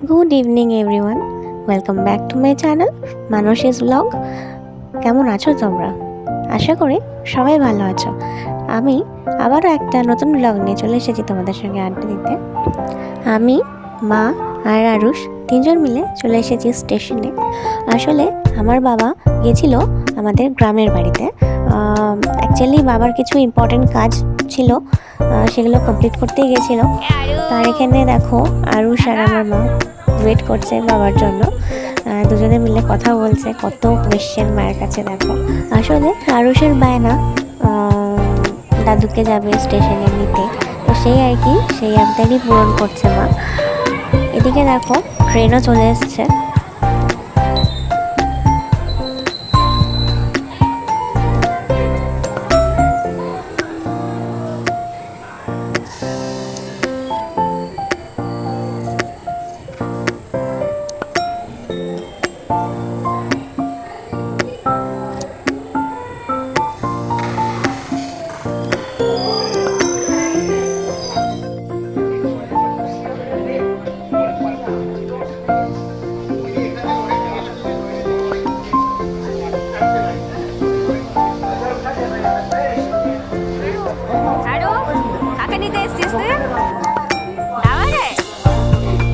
Good evening everyone, welcome back to my channel Mansi's vlog. কেমন আছো তোমরা? আশা করি সবাই ভালো আছো। আমি আবারও একটা নতুন ব্লগ নিয়ে চলে এসেছি তোমাদের সঙ্গে আড্ডা দিতে। আমি, মা আর আরুষ তিনজন মিলে চলে এসেছি স্টেশনে। আসলে আমার বাবা গেছিল আমাদের গ্রামের বাড়িতে। অ্যাকচুয়ালি বাবার কিছু ইম্পর্টেন্ট কাজ ছিল, সেগুলো কমপ্লিট করতেই গেছিলো। তার এখানে দেখো আরুষ আর আমার মা ওয়েট করছে বাবার জন্য। দুজনে মিলে কথা বলছে, কত কোয়েশ্চেন মায়ের কাছে। দেখো আসলে আরুষের বায়না দাদুকে যাবে স্টেশনে নিতে, তো সেই আর কি, সেই আবদারই পূরণ করছে মা। এদিকে দেখো ট্রেনও চলে এসছে।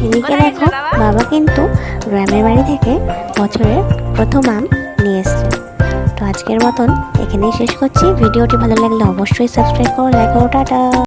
এদিকে দেখো বাবা কিন্তু গ্রামের বাড়ি থেকে বছরের প্রথম আম নিয়ে এসছে। তো আজকের মতন এখানেই শেষ করছি। ভিডিওটি ভালো লাগলে অবশ্যই সাবস্ক্রাইব করো, লাইক করো, টাটা।